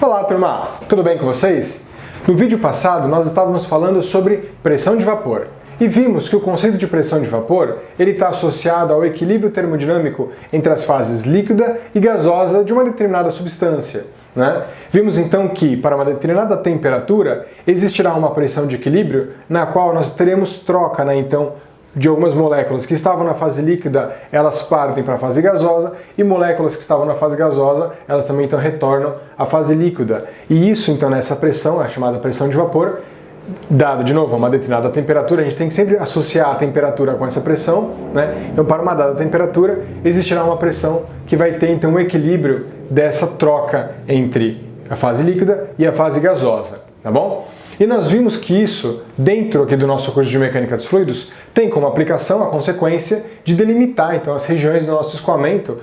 Olá, turma! Tudo bem com vocês? No vídeo passado, nós estávamos falando sobre pressão de vapor e vimos que o conceito de pressão de vapor está associado ao equilíbrio termodinâmico entre as fases líquida e gasosa de uma determinada substância. Vimos então que, para uma determinada temperatura, existirá uma pressão de equilíbrio na qual nós teremos troca de algumas moléculas que estavam na fase líquida, elas partem para a fase gasosa, e moléculas que estavam na fase gasosa, elas também então retornam à fase líquida. E isso então nessa pressão, a chamada pressão de vapor, dada de novo uma determinada temperatura, a gente tem que sempre associar a temperatura com essa pressão, Então para uma dada temperatura existirá uma pressão que vai ter então um equilíbrio dessa troca entre a fase líquida e a fase gasosa, tá bom? E nós vimos que isso, dentro aqui do nosso curso de Mecânica dos Fluidos, tem como aplicação a consequência de delimitar então as regiões do nosso escoamento,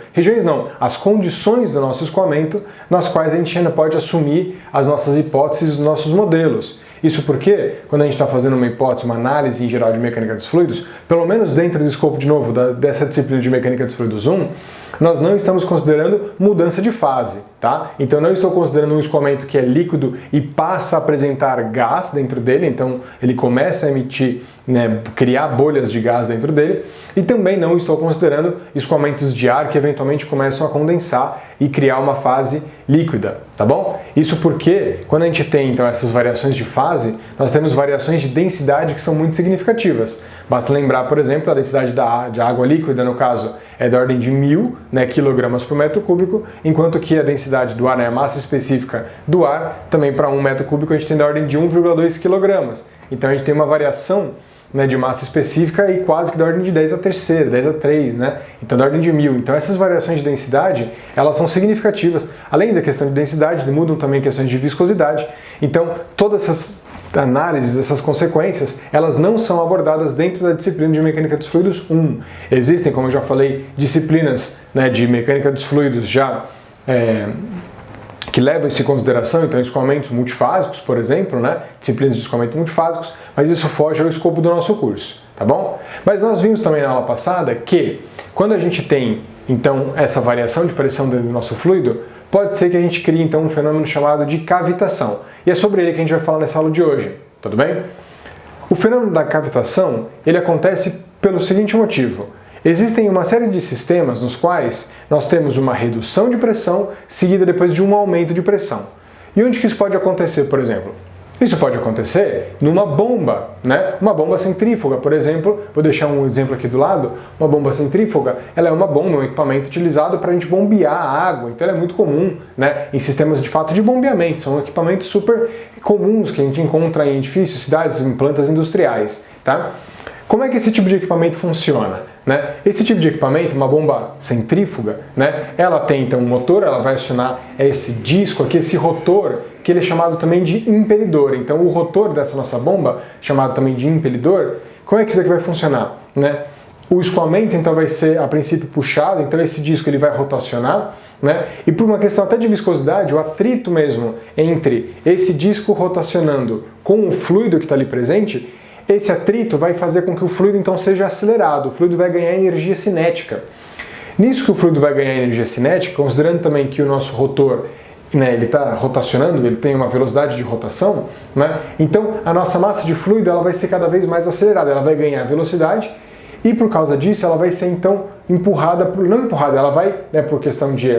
as condições do nosso escoamento, nas quais a gente ainda pode assumir as nossas hipóteses, os nossos modelos. Isso porque, quando a gente está fazendo uma hipótese, uma análise em geral de mecânica dos fluidos, pelo menos dentro do escopo, de novo, dessa disciplina de mecânica dos fluidos 1, nós não estamos considerando mudança de fase, tá? Então não estou considerando um escoamento que é líquido e passa a apresentar gás dentro dele, então ele começa a emitir, criar bolhas de gás dentro dele, e também não estou considerando escoamentos de ar que eventualmente começam a condensar e criar uma fase líquida, tá bom? Isso porque, quando a gente tem então essas variações de fase, nós temos variações de densidade que são muito significativas. Basta lembrar, por exemplo, a densidade de água líquida, no caso, é da ordem de 1000 kg por metro cúbico, enquanto que a densidade do ar, a massa específica do ar, também para 1 metro cúbico a gente tem da ordem de 1,2 kg. Então a gente tem uma variação de massa específica e quase que da ordem de 10 a terceira, 10 a 3, Então da ordem de 1000. Então essas variações de densidade, elas são significativas. Além da questão de densidade, mudam também questões de viscosidade. Então todas essas análises, essas consequências, elas não são abordadas dentro da disciplina de Mecânica dos Fluidos 1. Existem, como eu já falei, disciplinas de Mecânica dos Fluidos que levam isso em consideração, então escoamentos multifásicos, por exemplo, disciplinas de escoamento multifásicos, mas isso foge ao escopo do nosso curso, tá bom? Mas nós vimos também na aula passada que, quando a gente tem, então, essa variação de pressão dentro do nosso fluido, pode ser que a gente crie, então, um fenômeno chamado de cavitação. E é sobre ele que a gente vai falar nessa aula de hoje, tudo bem? O fenômeno da cavitação, ele acontece pelo seguinte motivo. Existem uma série de sistemas nos quais nós temos uma redução de pressão seguida depois de um aumento de pressão. E onde que isso pode acontecer, por exemplo? Isso pode acontecer numa bomba, Uma bomba centrífuga, por exemplo, vou deixar um exemplo aqui do lado, uma bomba centrífuga, ela é uma bomba, um equipamento utilizado para a gente bombear a água, então ela é muito comum, em sistemas de fato de bombeamento, são equipamentos super comuns que a gente encontra em edifícios, cidades, em plantas industriais, tá? Como é que esse tipo de equipamento funciona? Esse tipo de equipamento, uma bomba centrífuga, ela tem então um motor, ela vai acionar esse disco aqui, esse rotor, que ele é chamado também de impelidor. Então o rotor dessa nossa bomba, chamado também de impelidor, como é que isso aqui vai funcionar? O escoamento então vai ser a princípio puxado, então esse disco ele vai rotacionar, e por uma questão até de viscosidade, o atrito mesmo entre esse disco rotacionando com o fluido que está ali presente, esse atrito vai fazer com que o fluido então seja acelerado, o fluido vai ganhar energia cinética. Nisso que o fluido vai ganhar energia cinética, considerando também que o nosso rotor ele está rotacionando, ele tem uma velocidade de rotação, então a nossa massa de fluido ela vai ser cada vez mais acelerada, ela vai ganhar velocidade e por causa disso ela vai ser então empurrada, não empurrada, ela vai, por questão de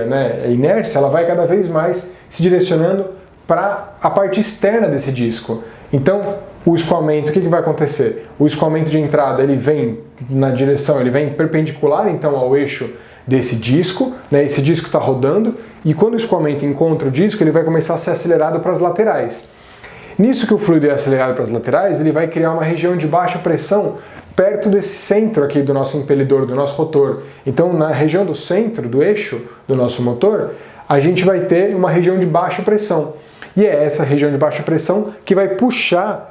inércia, ela vai cada vez mais se direcionando para a parte externa desse disco. Então, o escoamento, o que vai acontecer? O escoamento de entrada, ele vem na direção, ele vem perpendicular então ao eixo desse disco, esse disco está rodando, e quando o escoamento encontra o disco, ele vai começar a ser acelerado para as laterais. Nisso que o fluido é acelerado para as laterais, ele vai criar uma região de baixa pressão perto desse centro aqui do nosso impelidor, do nosso rotor. Então, na região do centro, do eixo do nosso motor, a gente vai ter uma região de baixa pressão. E é essa região de baixa pressão que vai puxar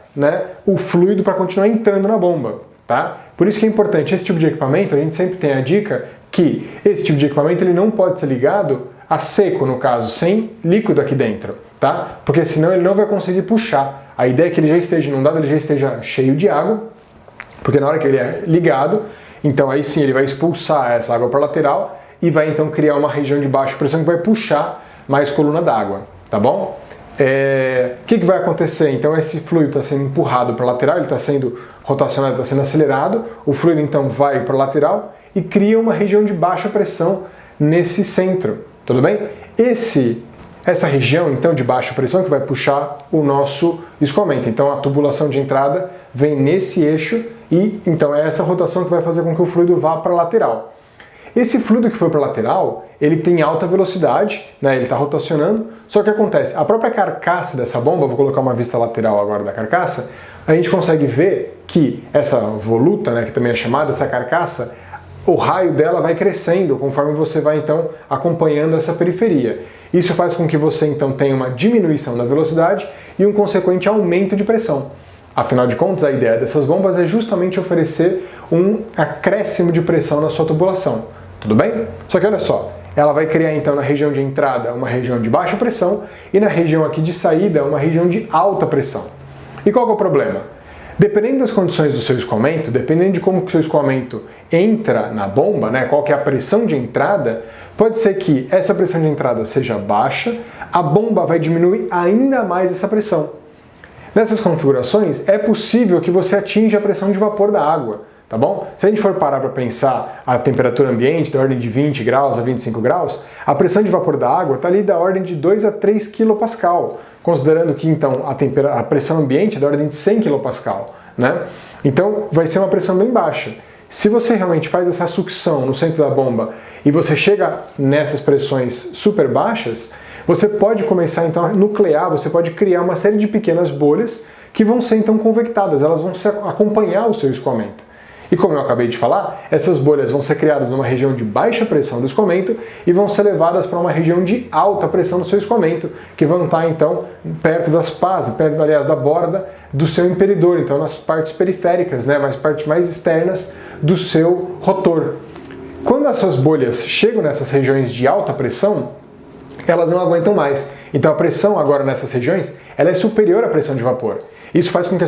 o fluido para continuar entrando na bomba, tá? Por isso que é importante, esse tipo de equipamento, a gente sempre tem a dica que esse tipo de equipamento ele não pode ser ligado a seco, no caso, sem líquido aqui dentro, tá? Porque senão ele não vai conseguir puxar. A ideia é que ele já esteja inundado, ele já esteja cheio de água, porque na hora que ele é ligado, então aí sim ele vai expulsar essa água para a lateral e vai então criar uma região de baixa pressão que vai puxar mais coluna d'água. tá bom? O que vai acontecer? Então esse fluido está sendo empurrado para a lateral, ele está sendo rotacionado, está sendo acelerado, o fluido então vai para a lateral e cria uma região de baixa pressão nesse centro, tudo bem? Essa região então de baixa pressão que vai puxar o nosso escoamento. Então a tubulação de entrada vem nesse eixo e então é essa rotação que vai fazer com que o fluido vá para a lateral. Esse fluido que foi para a lateral, ele tem alta velocidade, né? Ele está rotacionando, só que acontece, a própria carcaça dessa bomba, vou colocar uma vista lateral agora da carcaça, a gente consegue ver que essa voluta, né, que também é chamada, essa carcaça, o raio dela vai crescendo conforme você vai então acompanhando essa periferia. Isso faz com que você então tenha uma diminuição da velocidade e um consequente aumento de pressão. Afinal de contas, a ideia dessas bombas é justamente oferecer um acréscimo de pressão na sua tubulação. Tudo bem? Só que olha só, ela vai criar então na região de entrada uma região de baixa pressão e na região aqui de saída uma região de alta pressão. E qual que é o problema? Dependendo das condições do seu escoamento, dependendo de como que o seu escoamento entra na bomba, né, qual que é a pressão de entrada, pode ser que essa pressão de entrada seja baixa, a bomba vai diminuir ainda mais essa pressão. Nessas configurações, é possível que você atinja a pressão de vapor da água, tá bom? Se a gente for parar para pensar a temperatura ambiente, da ordem de 20 graus a 25 graus, a pressão de vapor da água está ali da ordem de 2 a 3 kPa, considerando que então a pressão ambiente é da ordem de 100 kPa, né? Então vai ser uma pressão bem baixa. Se você realmente faz essa sucção no centro da bomba e você chega nessas pressões super baixas, você pode começar então a nuclear, você pode criar uma série de pequenas bolhas que vão ser então convectadas, elas vão acompanhar o seu escoamento. E como eu acabei de falar, essas bolhas vão ser criadas numa região de baixa pressão do escoamento e vão ser levadas para uma região de alta pressão do seu escoamento, que vão estar então perto das pás, perto, aliás, da borda do seu impelidor, então nas partes periféricas, né, nas partes mais externas do seu rotor. Quando essas bolhas chegam nessas regiões de alta pressão, elas não aguentam mais. Então a pressão agora nessas regiões, ela é superior à pressão de vapor. Isso faz com que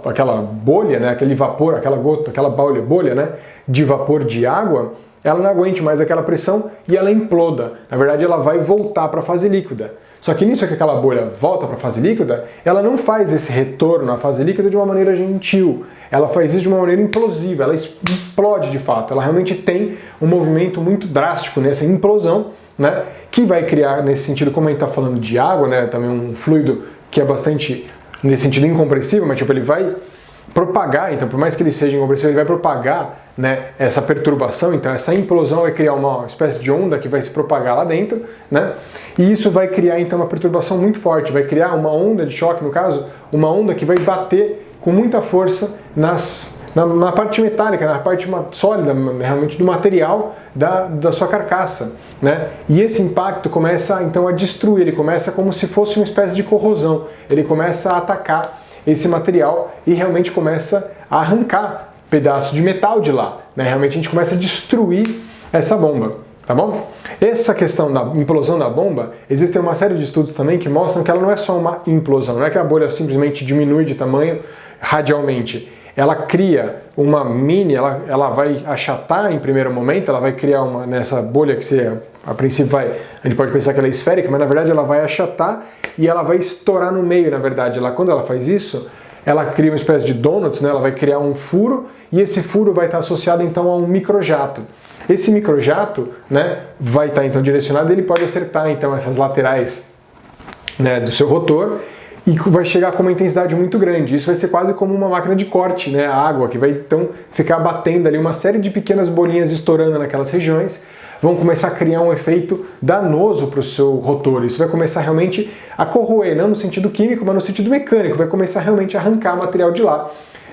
aquela bolha, né, aquele vapor, aquela gota, aquela bolha, né, de vapor de água, ela não aguente mais aquela pressão e ela imploda. Na verdade, ela vai voltar para a fase líquida. Só que nisso que aquela bolha volta para a fase líquida, ela não faz esse retorno à fase líquida de uma maneira gentil. Ela faz isso de uma maneira implosiva, ela explode de fato. Ela realmente tem um movimento muito drástico nessa implosão, né, que vai criar, nesse sentido, como a gente está falando de água, né, também um fluido que é bastante, nesse sentido, incompressível, mas tipo, ele vai propagar, então por mais que ele seja incompressível, ele vai propagar, né, essa perturbação, então essa implosão vai criar uma espécie de onda que vai se propagar lá dentro, né, e isso vai criar então uma perturbação muito forte, vai criar uma onda de choque, no caso, uma onda que vai bater com muita força na parte metálica, na parte sólida, realmente do material da sua carcaça, né? E esse impacto começa então a destruir, ele começa como se fosse uma espécie de corrosão, ele começa a atacar esse material e realmente começa a arrancar pedaços de metal de lá, né? Realmente a gente começa a destruir essa bomba, tá bom? Essa questão da implosão da bomba, existem uma série de estudos também que mostram que ela não é só uma implosão, não é que a bolha simplesmente diminui de tamanho radialmente. Ela cria uma ela vai achatar em primeiro momento, ela vai criar nessa bolha que a princípio a gente pode pensar que ela é esférica, mas na verdade ela vai achatar e ela vai estourar no meio, na verdade. Quando ela faz isso, ela cria uma espécie de donuts, né? Ela vai criar um furo e esse furo vai estar associado então a um microjato. Esse microjato, né, vai estar então direcionado, ele pode acertar então essas laterais, né, do seu rotor, e vai chegar com uma intensidade muito grande. Isso vai ser quase como uma máquina de corte, né? A água que vai então ficar batendo ali uma série de pequenas bolinhas estourando naquelas regiões, vão começar a criar um efeito danoso para o seu rotor. Isso vai começar realmente a corroer, não no sentido químico, mas no sentido mecânico, vai começar realmente a arrancar material de lá,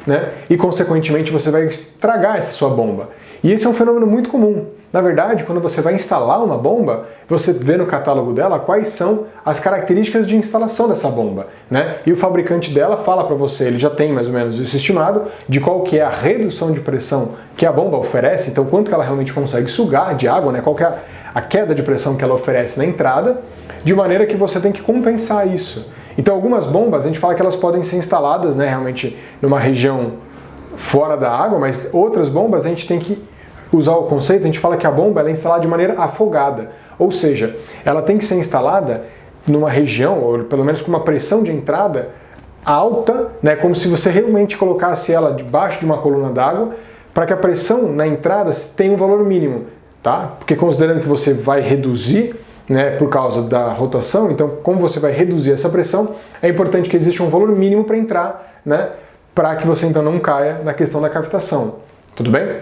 né? E consequentemente você vai estragar essa sua bomba. E esse é um fenômeno muito comum. Na verdade, quando você vai instalar uma bomba, você vê no catálogo dela quais são as características de instalação dessa bomba, né? E o fabricante dela fala para você, ele já tem mais ou menos isso estimado, de qual que é a redução de pressão que a bomba oferece, então quanto que ela realmente consegue sugar de água, né? Qual que é a queda de pressão que ela oferece na entrada, de maneira que você tem que compensar isso. Então algumas bombas, a gente fala que elas podem ser instaladas, né, realmente numa região fora da água, mas outras bombas a gente tem que usar o conceito, a gente fala que a bomba ela é instalada de maneira afogada, ou seja, ela tem que ser instalada numa região, ou pelo menos com uma pressão de entrada alta, né, como se você realmente colocasse ela debaixo de uma coluna d'água, para que a pressão na entrada tenha um valor mínimo, tá? Porque considerando que você vai reduzir, né, por causa da rotação, então como você vai reduzir essa pressão, é importante que exista um valor mínimo para entrar, né, para que você então não caia na questão da cavitação. Tudo bem?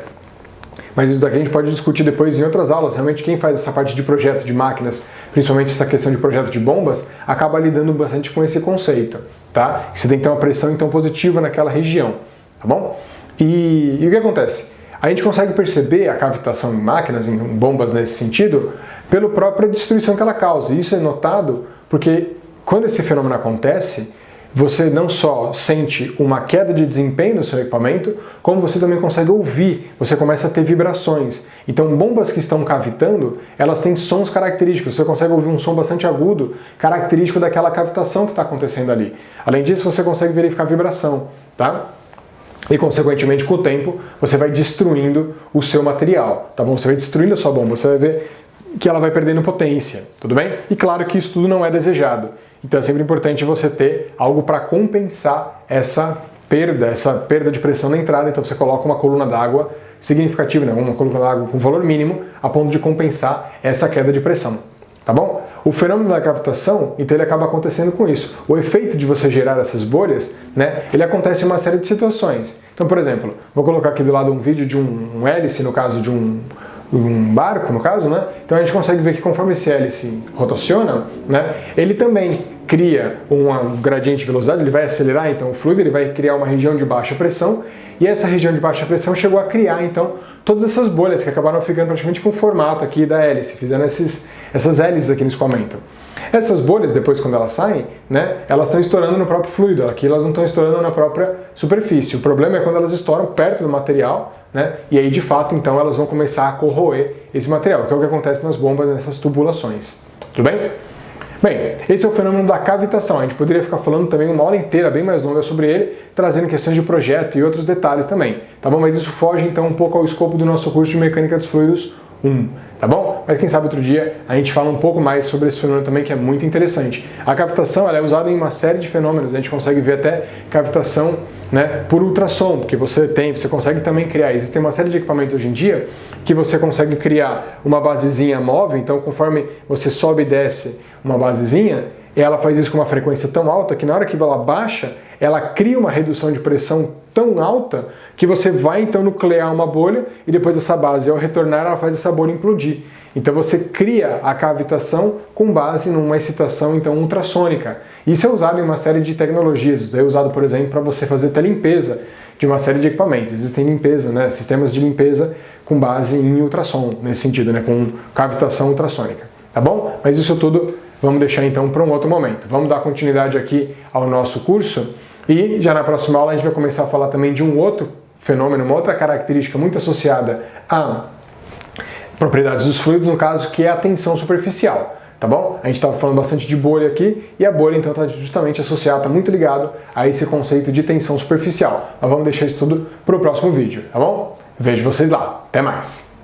Mas isso daqui a gente pode discutir depois em outras aulas. Realmente quem faz essa parte de projeto de máquinas, principalmente essa questão de projeto de bombas, acaba lidando bastante com esse conceito, tá? Você tem que ter uma pressão então positiva naquela região, tá bom? E o que acontece? A gente consegue perceber a cavitação em máquinas, em bombas nesse sentido, pela própria destruição que ela causa. E isso é notado porque quando esse fenômeno acontece, você não só sente uma queda de desempenho no seu equipamento, como você também consegue ouvir, você começa a ter vibrações. Então, bombas que estão cavitando, elas têm sons característicos, você consegue ouvir um som bastante agudo, característico daquela cavitação que está acontecendo ali. Além disso, você consegue verificar vibração, tá? E, consequentemente, com o tempo, você vai destruindo o seu material, tá bom? Você vai destruindo a sua bomba, você vai ver que ela vai perdendo potência, tudo bem? E claro que isso tudo não é desejado. Então é sempre importante você ter algo para compensar essa perda de pressão na entrada. Então você coloca uma coluna d'água significativa, né? Uma coluna d'água com valor mínimo, a ponto de compensar essa queda de pressão. Tá bom? O fenômeno da cavitação, então ele acaba acontecendo com isso. O efeito de você gerar essas bolhas, né? Ele acontece em uma série de situações. Então, por exemplo, vou colocar aqui do lado um vídeo de um hélice, no caso de um barco, no caso, né? Então a gente consegue ver que conforme esse hélice rotaciona, né? Ele também cria um gradiente de velocidade, ele vai acelerar então o fluido, ele vai criar uma região de baixa pressão, e essa região de baixa pressão chegou a criar então todas essas bolhas que acabaram ficando praticamente com o formato aqui da hélice, fizeram essas hélices aqui no escoamento. Essas bolhas, depois quando elas saem, né, elas estão estourando no próprio fluido, aqui elas não estão estourando na própria superfície. O problema é quando elas estouram perto do material, né, e aí de fato então elas vão começar a corroer esse material, que é o que acontece nas bombas, nessas tubulações. Tudo bem? Bem, esse é o fenômeno da cavitação. A gente poderia ficar falando também uma aula inteira, bem mais longa, sobre ele, trazendo questões de projeto e outros detalhes também, tá bom? Mas isso foge então um pouco ao escopo do nosso curso de Mecânica dos Fluidos 1, tá bom? Mas quem sabe outro dia a gente fala um pouco mais sobre esse fenômeno também, que é muito interessante. A cavitação ela é usada em uma série de fenômenos, a gente consegue ver até cavitação, né, por ultrassom, porque você consegue também criar, existem uma série de equipamentos hoje em dia que você consegue criar uma basezinha móvel, então conforme você sobe e desce uma basezinha, ela faz isso com uma frequência tão alta que na hora que ela baixa, ela cria uma redução de pressão tão alta que você vai então nuclear uma bolha e depois essa base, ao retornar, ela faz essa bolha implodir. Então você cria a cavitação com base numa excitação então ultrassônica. Isso é usado em uma série de tecnologias. Isso é usado, por exemplo, para você fazer até limpeza de uma série de equipamentos. Existem limpeza, né, sistemas de limpeza com base em ultrassom, nesse sentido, né, com cavitação ultrassônica. Tá bom? Mas isso tudo vamos deixar então para um outro momento. Vamos dar continuidade aqui ao nosso curso e já na próxima aula a gente vai começar a falar também de um outro fenômeno, uma outra característica muito associada a propriedades dos fluidos, no caso, que é a tensão superficial, tá bom? A gente estava falando bastante de bolha aqui, e a bolha então está justamente associada, está muito ligado a esse conceito de tensão superficial. Mas vamos deixar isso tudo para o próximo vídeo, tá bom? Vejo vocês lá. Até mais!